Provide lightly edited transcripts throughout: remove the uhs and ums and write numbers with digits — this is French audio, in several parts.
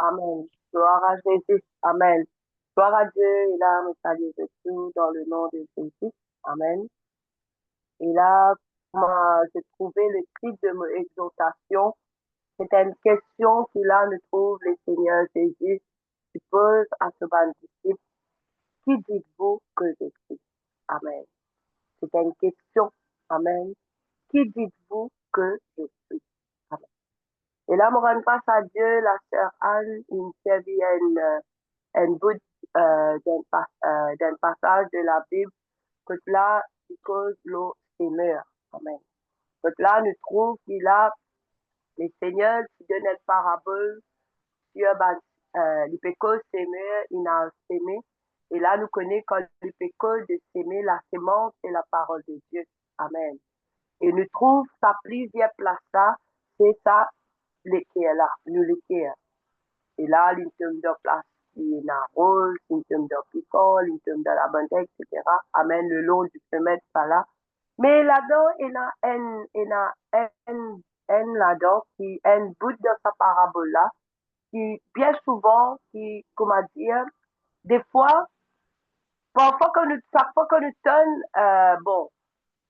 Amen. Gloire à Jésus. Amen. Gloire à Dieu. Et là, me salue de tout dans le nom de Jésus. Amen. Et là, moi, j'ai trouvé le titre de mon exhortation. C'est une question qu'il a, nous trouve le Seigneur Jésus qui pose à ce bon disciple. Qui dites-vous que je suis? Amen. C'est une question. Amen. Qui dites-vous que je suis? Amen. Et là, je rends grâce à Dieu, la sœur Anne, une servienne, un bout d'un passage de la Bible que là, il cause l'eau Seigneur. Amen. Donc là, nous trouvons qu'il a le Seigneur qui donne une parabole sur les péchés Seigneur, il a sémé. Et là, nous connaissons quand le péché de s'aimer, la sémence et la parole de Dieu. Amen. Et nous trouvons ça plusieurs places là, c'est ça, l'équerre là, nous l'équerre. Et là, l'intum de place, il y a rose, l'intum de picot, l'intum de la bande, etc. Amen, le long du chemin de ça là. Mais là-dedans, il y a un là-dedans qui, un bout de sa parabole là, qui, bien souvent, qui, comment dire, des fois, parfois que nous, chaque fois que nous donne, bon,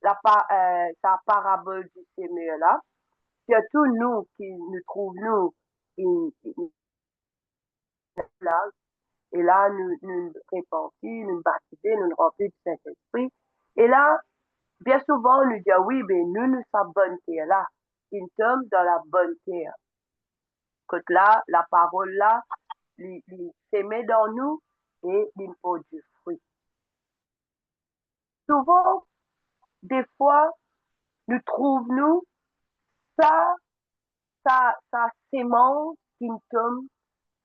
sa parabole du Seigneur là, surtout nous qui nous trouvons, nous, là, et là, nous répandons, nous baptisons, nous remplis du Saint-Esprit. Et là, bien souvent, on nous dit, oui, mais nous sommes bonne terre là. Nous sommes dans la bonne terre. Que là, la parole là, il s'émet dans nous et il faut du fruit. Souvent, des fois, nous trouvons ça, ça sémence qui tombe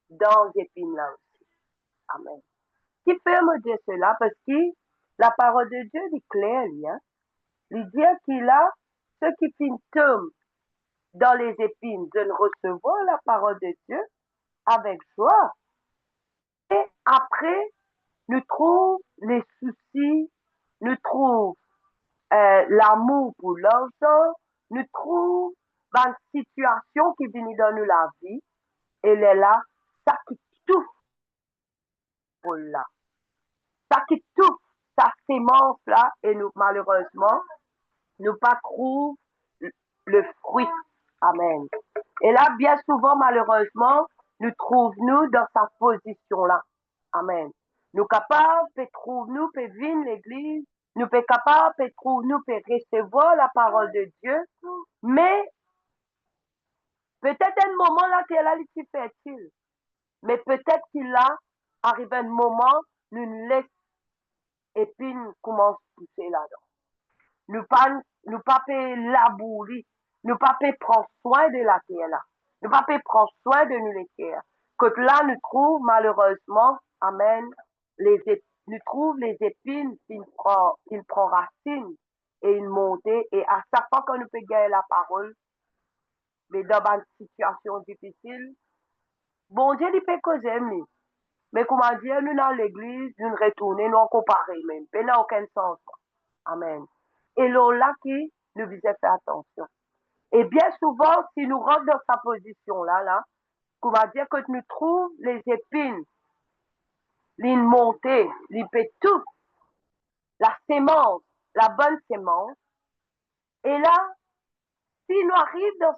dans les épines là aussi. Amen. Qui peut me dire cela? Parce que la parole de Dieu est claire, hein? Il dit qu'il a ceux qui tombent dans les épines de recevoir la parole de Dieu avec joie. Et après, nous trouvons les soucis, nous trouvons l'amour pour l'argent, nous trouvons une situation qui vient dans nous la vie, et elle est là, ça qui touche pour là, ça qui touche, sa sémence là, et nous, malheureusement, nous pas trouvons le fruit. Amen. Et là, bien souvent, malheureusement, nous trouvons-nous dans sa position-là. Amen. Nous capables de trouver-nous, de vivre l'église, nous sommes capables de trouver-nous, de recevoir la parole de Dieu, mais peut-être un moment là qu'il a été fertile, mais peut-être qu'il a arrivé un moment, nous laisse épines commence à pousser là-dedans. Nous pas labourer, nous pas prendre soin de la terre là. Nous pas prendre soin de nous les terres. Que là, nous trouvons malheureusement, amen, nous trouvons les épines qui prend racine et une montée. Et à chaque fois que nous pouvons gagner la parole, mais dans une situation difficile, bon Dieu, il peut causer, mais comment dire, nous dans l'église, nous retournons, nous comparer même. Ça n'a aucun sens. Amen. Et là qui nous disait faire attention. Et bien souvent, si nous rentrons dans sa position là, comment dire que nous trouvons les épines, les montées, les tout, la sémence, la bonne sémence. Et là, si nous arrivons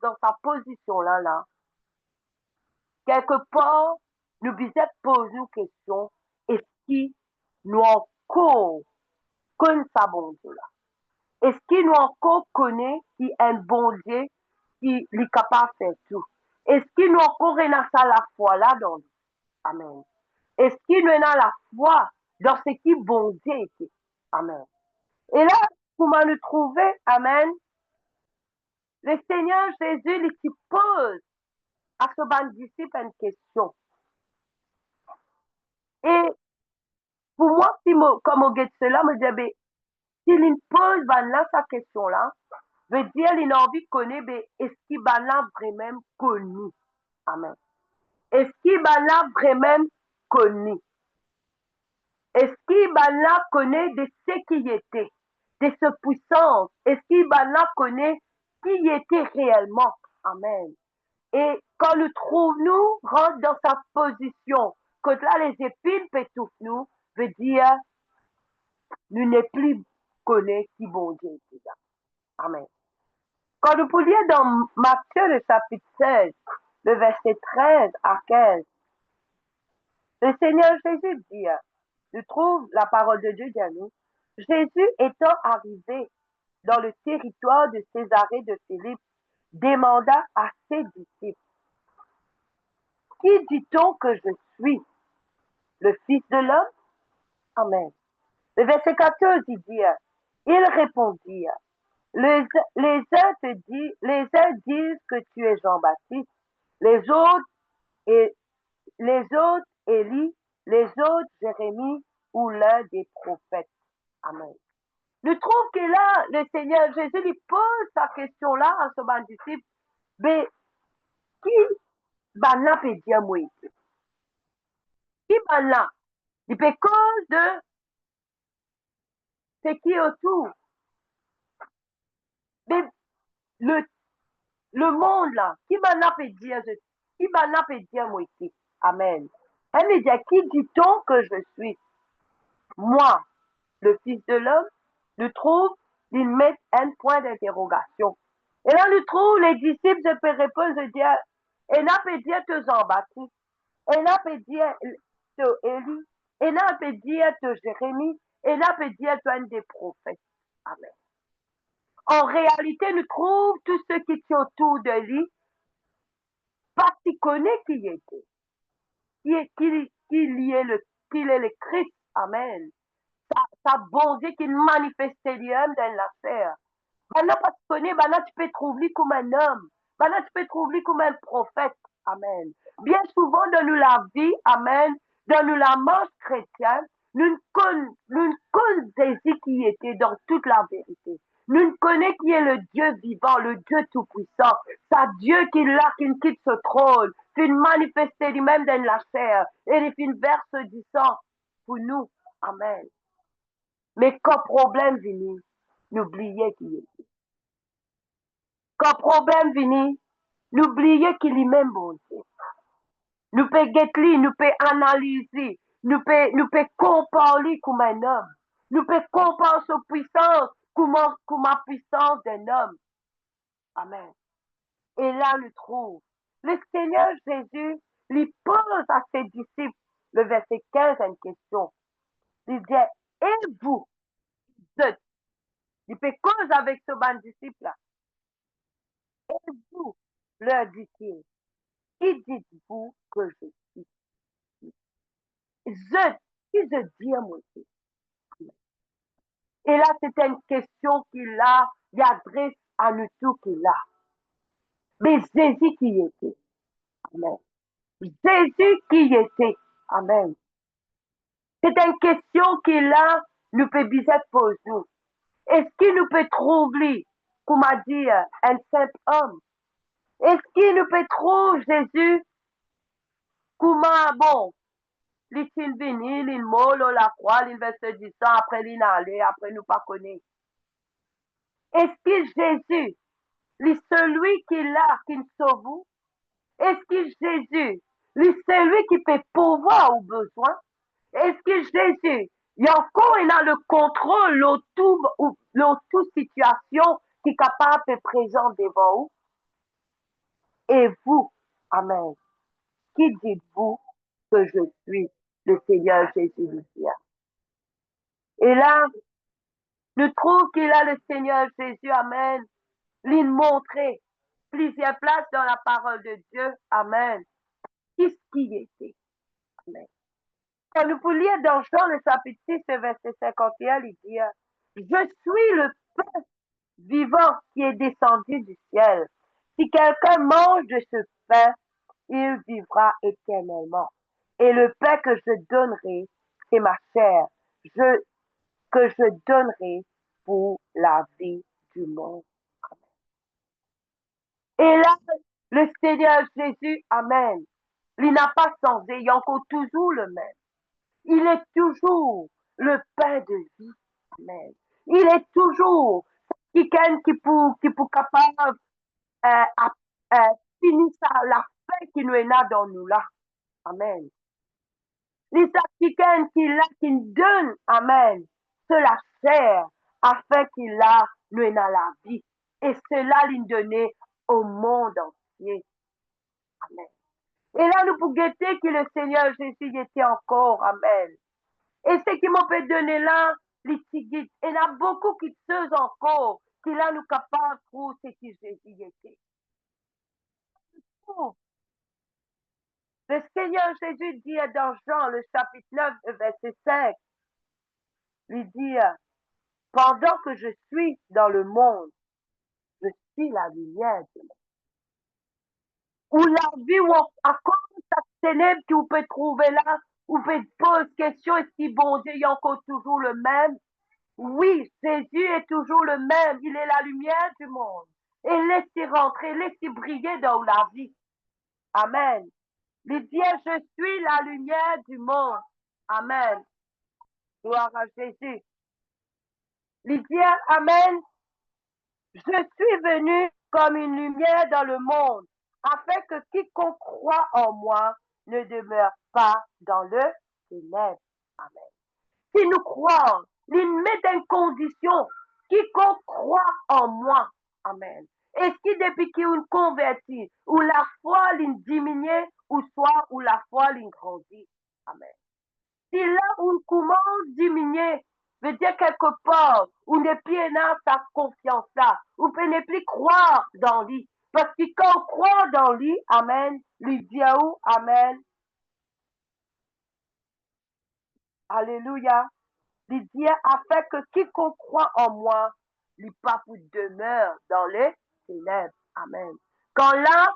dans sa position là, quelque part, nous disait poser une question, est-ce qu'il nous encore connaît sa bon Dieu là? Est-ce qu'il nous encore connaît qui est un bon Dieu qui est capable de faire tout? Est-ce qu'il nous encore est dans ça la foi là dans nous? Amen. Est-ce qu'il nous est dans la foi dans ce qui bon Dieu était? Amen. Et là, comment nous trouver? Amen. Le Seigneur Jésus, il pose à ce bon disciple une question. Et pour moi, si comme on dit cela, me dit, s'il pose là, sa question-là, veut dire qu'il a envie de connaître, est-ce qu'il l'a vraiment connu? Amen. Est-ce qu'il l'a vraiment connu? Est-ce qu'il l'a connaît de ce qui était, de sa puissance? Est-ce qu'il l'a connaît qui était réellement? Amen. Et quand nous trouvons, nous, rentre dans sa position, quand là, les épines pétouffent nous, veut dire, nous n'est plus connaît qui bon Dieu est là. Amen. Quand nous poulions dans Matthieu, le chapitre 16, le verset 13 à 15, le Seigneur Jésus dit, je trouve la parole de Dieu dit à nous, Jésus étant arrivé dans le territoire de Césarée de Philippe, demanda à ses disciples, qui dit-on que je suis? Le Fils de l'homme? Amen. Le verset 14, il dit, ils répondirent, les uns disent que tu es Jean-Baptiste, les autres, et, les autres Élie, les autres Jérémie ou l'un des prophètes. Amen. Je trouve que là, le Seigneur Jésus lui pose sa question-là à son disciple, mais qui va peut dire moi? Qui va? Il peut cause de ce qui est autour. Mais le, le monde là, qui peut dire, qui peut dire moi ici? Amen. Elle me dit, qui dit-on que je suis? Moi, le Fils de l'homme, nous trouve, ils mettent un point d'interrogation. Et là, nous trouve les disciples se peut répondre, se dire, et là peut dire te Jean-Baptiste, et là peut dire te Élie, et là peut dire te Jérémie, et là peut dire te un des prophètes. Amen. En réalité, nous trouvons tous ceux qui sont autour de lui, parce qu'ils connaissent qui il était, qu'il est le Christ. Amen. Sa bonté qu'il manifestait lui-même dans la chair. Maintenant, parce que tu connais, maintenant tu peux trouver comme un homme. Maintenant, tu peux trouver comme un prophète. Amen. Bien souvent, dans nous la vie, amen, dans nous la marche chrétienne, nous ne connaissons qui était dans toute la vérité. Nous ne connaissons qui est le Dieu vivant, le Dieu tout-puissant. C'est Dieu qui là, qui quitte ce trône, qui manifesté lui-même dans la chair, et il verse du sang pour nous. Amen. Mais quand problème vient, n'oubliez qui est. Quand problème vient, n'oubliez qu'il est même bon Dieu. Nous pouvons guetter, nous pouvons analyser, nous pouvons comparer comme un homme. Nous pouvons comparer sa puissance comme la puissance d'un homme. Amen. Et là, nous trouvons. Le Seigneur Jésus lui pose à ses disciples, le verset 15, une question. Il dit, et vous, il peut cause avec ce bon disciple-là. Et vous, leur dit-il, qui dites-vous que je suis? Qui je dis à moi? Et là, c'était une question qu'il a, il adresse à nous tous qu'il a. Mais Jésus qui était. Amen. Jésus qui était. Amen. C'est une question qu'il a, nous peut bien poser. Est-ce qu'il nous peut trouver, comme a dit un simple homme? Est-ce qu'il nous peut trouver Jésus comme un bon? Il venu, il mort, la croix, il va se dire ça, après il allé, après nous pas connaît. Est-ce que Jésus, celui qui est là, qui nous sauve? Est-ce que Jésus, celui qui peut pouvoir aux besoins? Est-ce que Jésus, il y a encore il a le contrôle l'autre situation qui est capable de présenter devant vous? Et vous, Amen, qui dites-vous que je suis? Le Seigneur Jésus lui dit. Et là, nous trouvons qu'il a le Seigneur Jésus, Amen, lui montrer plusieurs places dans la parole de Dieu, Amen. Qu'est-ce qui était? Amen. Quand nous pouvons lire dans Jean le chapitre 6, verset 51, il dit, je suis le pain vivant qui est descendu du ciel. Si quelqu'un mange de ce pain, il vivra éternellement. Et le pain que je donnerai, c'est ma chair, que je donnerai pour la vie du monde. Et là, le Seigneur Jésus, Amen, il n'a pas changé, il est encore toujours le même. Il est toujours le pain de vie. Amen. Il est toujours quelqu'un qui peut capable euh, finit ça, la paix qui nous est là dans nous là. Amen. Les Africains qui donne, amen, cela sert afin qu'il a, nous est dans la vie. Et cela, lui donner au monde entier. Amen. Et là, nous pouvons guetter que le Seigneur Jésus était encore. Amen. Et ce qui m'a fait donner là, les tigres, il y en a beaucoup qui se encore, qui là nous capables de trouver ce qui Jésus était. Oh, le Seigneur Jésus dit dans Jean, le chapitre 9, verset 5, lui dit, pendant que je suis dans le monde, je suis la lumière du monde. Ou la vie, ou à cause de cette ténèbre que vous pouvez trouver là, vous pouvez poser question, est-ce que bon Dieu est encore toujours le même? Oui, Jésus est toujours le même. Il est la lumière du monde. Et laissez rentrer, laissez briller dans la vie. Amen. Il dit, je suis la lumière du monde. Amen. Gloire à Jésus. Il dit, Amen. Je suis venu comme une lumière dans le monde, afin que quiconque croit en moi ne demeure pas dans le ténèbre. Amen. Si nous croyons, il met une condition, quiconque croit en moi. Amen. Et si depuis qu'il convertit, ou la foi l'in diminue, ou soit où la foi l'in grandit. Amen. Si là où on commence à diminuer, veut dire quelque part, où n'est plus dans sa confiance là, où on ne plus croire dans lui. Parce que quand on croit dans lui, amen, lui dit où, amen, alléluia, lui dit afin que quiconque croit en moi, lui pas pour demeure dans les ténèbres. Amen. Quand là,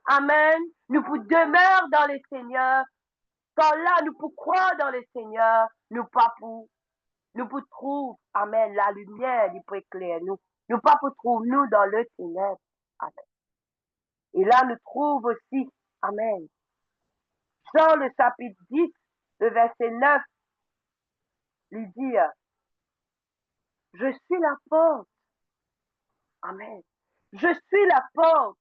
amen, nous pour demeure dans les Seigneurs, quand là, nous pour croire dans le Seigneur, nous pour trouver, amen, la lumière, il peut éclairer nous. Nous pas pour trouver nous dans le ténèbre. Amen. Et là, nous trouve aussi, amen, Jean le chapitre 10, le verset 9, lui dit, je suis la porte. Amen. Je suis la porte.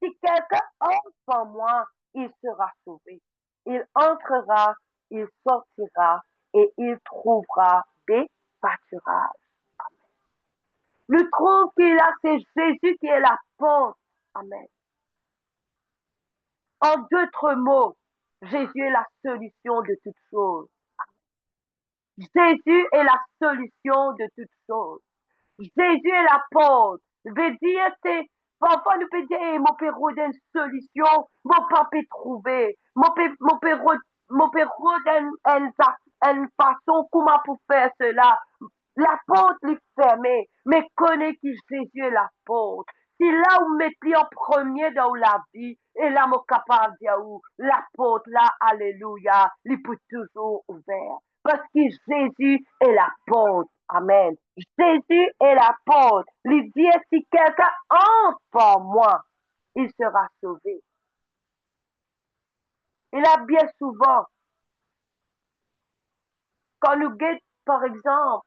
Si quelqu'un entre en moi, il sera sauvé. Il entrera, il sortira et il trouvera des pâturages. Nous trouvons qu'il a, c'est Jésus qui est la porte. Amen. En d'autres mots, Jésus est la solution de toutes choses. Jésus est la solution de toutes choses. Jésus est la porte. Veut dire, c'est, parfois nous peut dire, hey, mon père une solution, mon papa trouver, mon père une façon, comment pour faire cela. La porte est fermée, mais connais que Jésus est la porte. Si là où mettez en premier dans la vie, et là, mon capable de dire, la porte là, alléluia, il peut toujours ouvert. Parce que Jésus est la porte. Amen. Jésus est la porte. Il dit, si quelqu'un entre par moi, il sera sauvé. Il a bien souvent, quand nous guettons, par exemple,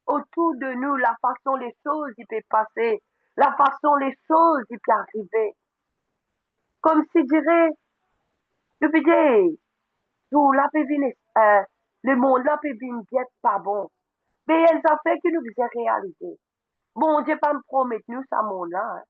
autour de nous, la façon les choses il peut passer, la façon les choses il peut arriver. Comme si dirait, je peux dire, tout là peut venir, le monde là peut venir être pas bon. Mais elles ont fait que nous faisons réaliser. Bon Dieu pas me promettre nous ça monde là. Hein.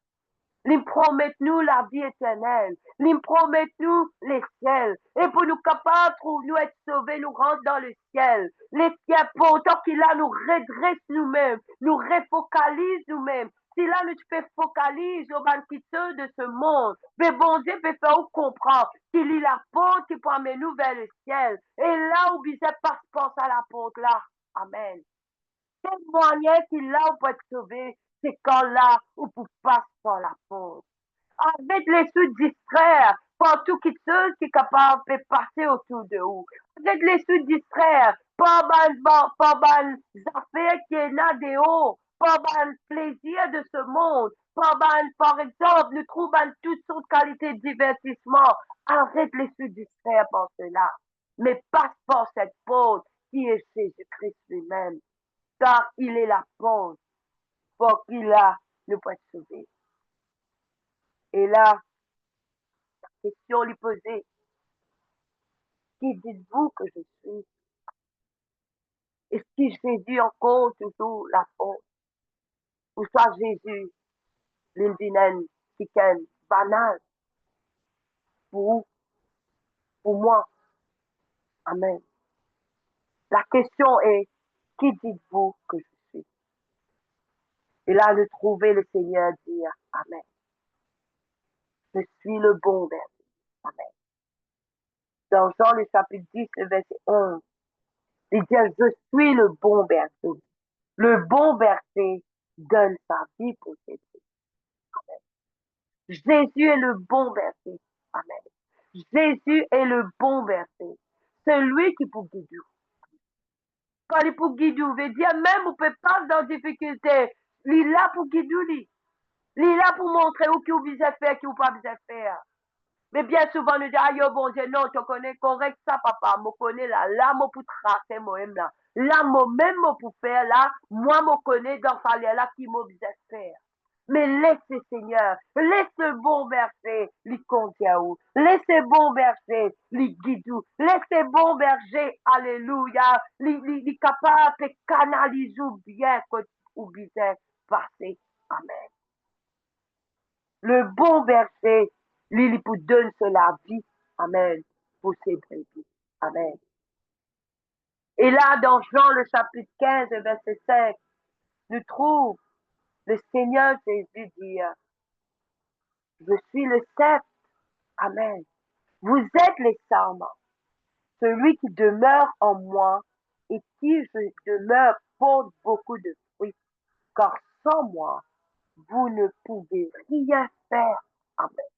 Il me promet nous la vie éternelle. Il me promet nous les ciels. Et pour nous capables de nous être sauvés, nous rendre dans le ciel. Les ciels, pourtant qu'il a nous redresse nous-mêmes, nous refocalise nous-mêmes. Si là nous fais focaliser au banquiteur de ce monde, mais bon Dieu peut faire nous comprendre qu'il est la porte qui peut amener nous vers le ciel. Et là où Bizet passe à la porte là. Amen. Quel moyen qu'il a pour être sauvé, c'est quand là où vous passez par la porte. Avec les sous distraire, par tout qui seul qui est capable de passer autour de vous. Avec les sous distraire, par ban affaires qui est là de haut, par ban plaisir de ce monde, par exemple, nous trouvons toutes sortes de qualités de divertissement. Arrête les sous distraire par cela. Mais passe par cette porte qui est Jésus-Christ lui-même. Car il est la porte pour qu'il a nous peut sauver. Et là, question lui posée, qui dites-vous que je suis? Est-ce que Jésus encore toujours la faute? Ou soit Jésus, l'indinène, chicken, banal, pour moi? Amen. La question est, qui dites-vous que je suis? Et là, de trouver le Seigneur dire, Amen. Je suis le bon berger. Amen. Dans Jean le chapitre 10, le verset 11, il dit, je suis le bon berger. Le bon berger donne sa vie pour ses brebis. Jésus est le bon berger. Amen. Jésus est le bon berger. C'est lui qui peut guider. Quand il peut guider, veut dire même vous pouvez pas dans difficulté. Il est là pour guider lui. Il est là pour montrer où qui vous besoin faire, qui vous pas besoin faire. Mais bien souvent, nous disons, ah, yo, bon Dieu, non, tu connais correct ça, papa, je connais là, là, moi, pour tracer, moi-même là. Là, moi, même, moi, pour faire là, moi, je connais dans fallait là, qui m'a besoin faire. Mais laisse le Seigneur, laisse le bon berger, lui conduire où. Laisse le bon berger, lui guide où. Laisse le bon berger, alléluia, lui capable de canaliser bien que vous besoin passer. Amen. Le bon berger, lui, il peut donner la vie. Amen. Pour ses brebis. Amen. Et là, dans Jean, le chapitre 15, verset 5, nous trouvons le Seigneur Jésus dire, je suis le cep. Amen. Vous êtes les sarments. Celui qui demeure en moi et qui je demeure porte beaucoup de fruits. Car sans moi, vous ne pouvez rien faire. Amen.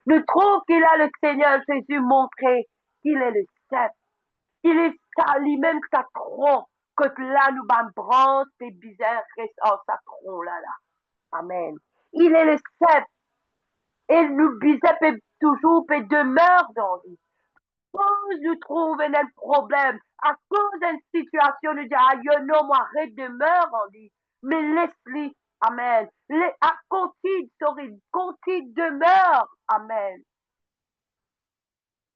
Nous trouvons qu'il a le Seigneur Jésus montré qu'il est le cep. Il est ça lui-même sa tronc. Que là, nous bam branche, tes bizarres restent en sa tronc là. Amen. Il est le cep. Et nous bizarres peut toujours peut demeure dans lui. Cause nous trouve un problème, à cause d'une situation, nous disons, ah, non, moi, arrête demeure en lui. Mais laisse-lui. Amen. À continue demeure. Amen.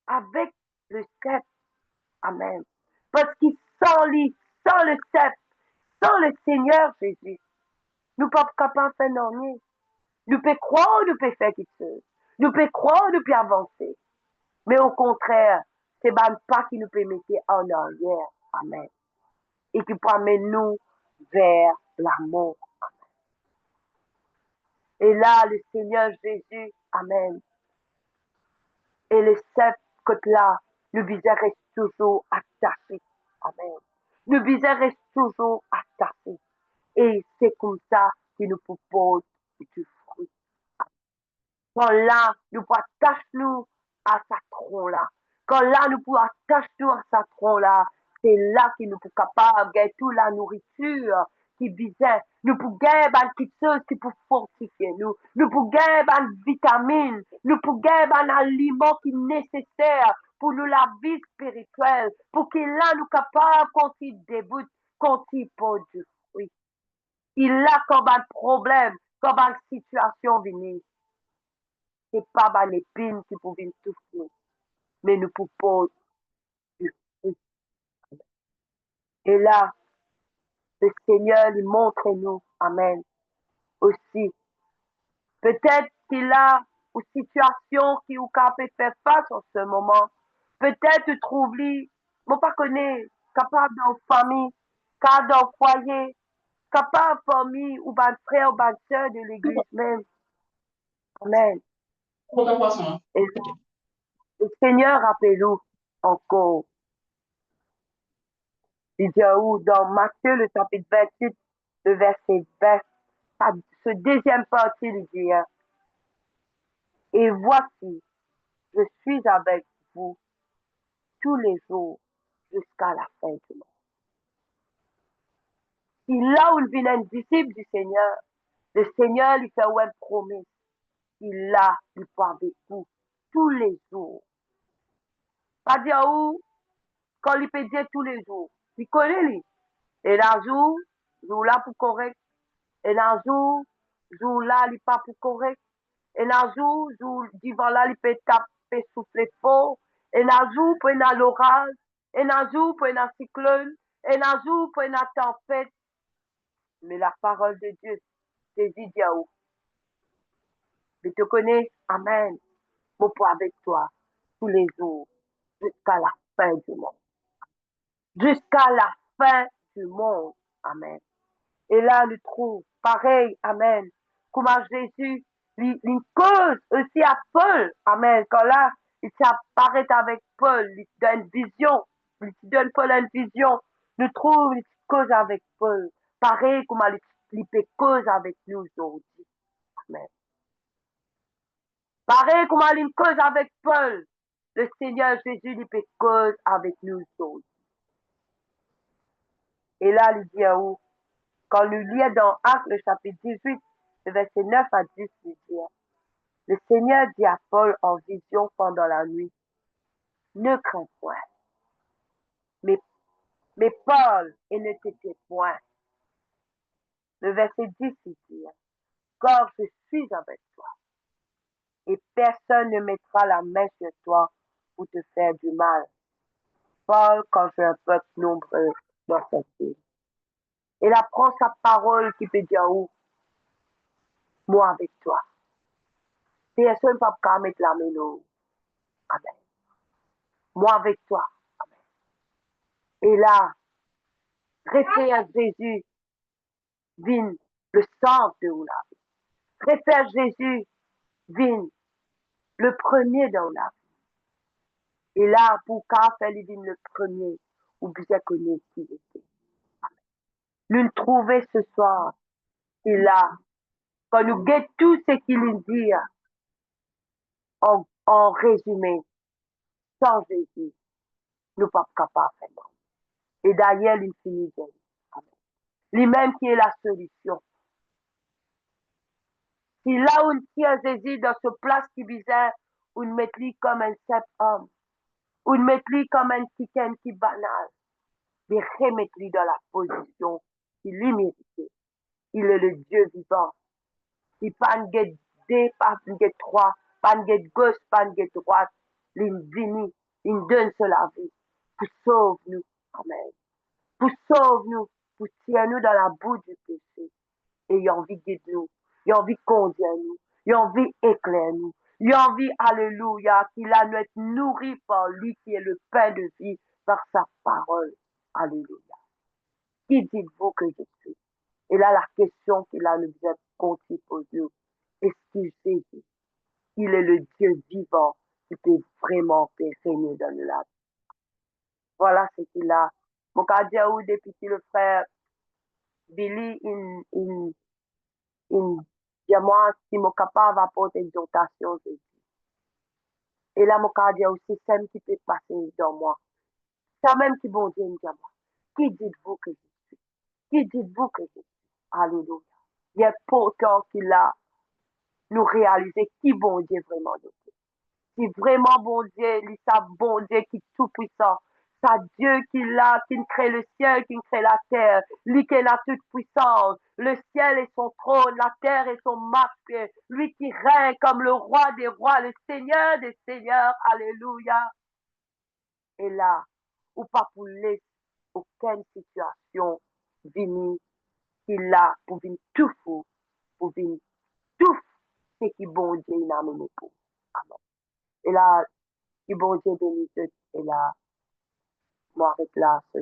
Avec le cep. Amen. Parce qu'il sans lui, sans le cep, sans le Seigneur Jésus, nous ne sommes pas capables de faire non. Nous pouvons croire, nous pouvons faire quelque chose. Nous pouvons croire, nous pouvons avancer. Mais au contraire, c'est même pas qui nous peut mettre en arrière. Amen. Et qui peut amener nous vers l'amour. Et là, le Seigneur Jésus, Amen. Et le cep là, nous visons rester toujours attachés. Amen. Nous visons rester toujours attachés. Et c'est comme ça qu'il nous propose du fruit. Quand là, nous pouvons attacher-nous à sa tronc là. Quand là, nous pouvons attacher-nous à sa tronc là. C'est là qu'il nous peut capable de gagner toute la nourriture qui visait. Nous pouvons gagner quelque chose qui peut fortifier nous. Nous pouvons gagner des vitamines. Nous pouvons gagner un aliment qui est nécessaire pour nous la vie spirituelle. Pour que là, nous capables, quand il débute, quand il porte du fruit. Il a comme un problème, comme une situation venue. C'est pas une épine qui peut venir souffrir, mais nous pouvons du fruit. Et là, le Seigneur lui montre nous, Amen, aussi. Peut-être qu'il a une situation qui vous peut faire face en ce moment. Peut-être trouve-lui, moi pas connais, capable dans famille, capable dans foyer, capable de famille ou ban frère ou ban soeur de l'église même. Amen. Et le Seigneur rappelle-nous encore. Il dit où dans Matthieu le chapitre 28, le verset 20, ce deuxième partie, il dit, et voici, je suis avec vous tous les jours jusqu'à la fin du monde. Si là où il vient un disciple du Seigneur, le Seigneur lui fait une promesse. Il a, il peut avec vous tous les jours. Pas dire où, quand il peut dire tous les jours. Il connaît lui. Et un jour là pour correct. Et un jour là, il n'est pas pour correct. Et un jour, du vent là, il peut taper, souffler fort. Et un jour, pour un orage. Et un jour, pour un cyclone. Et un jour, pour une tempête. Mais la parole de Dieu, c'est Diaou. Je te connais. Amen. Mon point avec toi tous les jours jusqu'à la fin du monde. Jusqu'à la fin du monde. Amen. Et là, nous trouve pareil. Amen. Comment Jésus, il cause aussi à Paul. Amen. Quand là, il s'apparaît avec Paul, il donne une vision. Il donne Paul une vision. Nous trouve, il cause avec Paul. Pareil comment il peut cause avec nous aujourd'hui. Amen. Pareil comment il cause avec Paul. Le Seigneur Jésus, il peut cause avec nous aujourd'hui. Et là, il dit à où? Quand nous lisons dans Actes, le chapitre 18, le verset 9 à 10, il dit, le Seigneur dit à Paul en vision pendant la nuit, ne crains point, mais, mais Paul, et ne t'étais point. Le verset 10, il dit, car je suis avec toi, et personne ne mettra la main sur toi pour te faire du mal. Paul, quand j'ai un peuple nombreux dans cette ville. Et là, prend sa parole qui peut dire, où? Moi avec toi. Personne ne peut pas mettre la main. Amen. Moi avec toi. Amen. Et là, réfère Jésus, vine le sang de la vie. Réfère Jésus, vine le premier dans la vie. Et là, pour qu'à faire le premier, ou bien connaître qui il était. Nous trouver ce soir, et là, quand nous guettons tout ce qu'il nous dit, en résumé, sans Jésus, nous ne sommes pas capables de faire. Et d'ailleurs, il finit de lui-même qui est la solution. Si là où on tient Jésus dans ce place qui visait, on met lui comme un simple homme, on met lui comme un chicken qui banal, mais remettre lui dans la position qu'il lui méritait. Il est le Dieu vivant. Il pas de deux, pas de trois, pas de gauche, pas de droite. L'infini, il donne sur la vie pour sauver nous. Amen. Pour sauver nous, pour tirer nous dans la boue du péché. Et il a envie de guider nous. Il a envie de conduire nous. Il a envie d'éclairer nous. Il a envie, alléluia, qu'il a nous être nourri par lui qui est le pain de vie, par sa parole. Alléluia. Qui dites-vous que je suis? Et là, la question qu'il a nous a confiée pour nous. Est-ce qu'il sait qu'il est le Dieu vivant qui peut vraiment régner dans le lac? Voilà ce qu'il a. Mon cadia ou depuis que le frère Billy, il moi, si mon capable d'apporter exhortation, et là, mon cadia aussi, c'est qui peut passer dans moi. C'est même qui bon Dieu me dit, qui dites-vous que je suis? Qui dites-vous que je suis? Alléluia. Il y a pourtant qu'il a nous réaliser qui bon Dieu vraiment de Dieu. Si vraiment bon Dieu, lui, ça bon Dieu qui est tout puissant. Ça Dieu qui l'a, qui crée le ciel, qui crée la terre, lui qui est la toute puissance. Le ciel est son trône, la terre est son masque, lui qui règne comme le roi des rois, le Seigneur des seigneurs. Alléluia. Et là, ou pas pour laisser aucune situation venir, qu'il a pour venir tout fou, pour venir tout ce qui bon Dieu il a mené pour. Amen. Et là, qui bon Dieu bénisse, et là, moi avec là,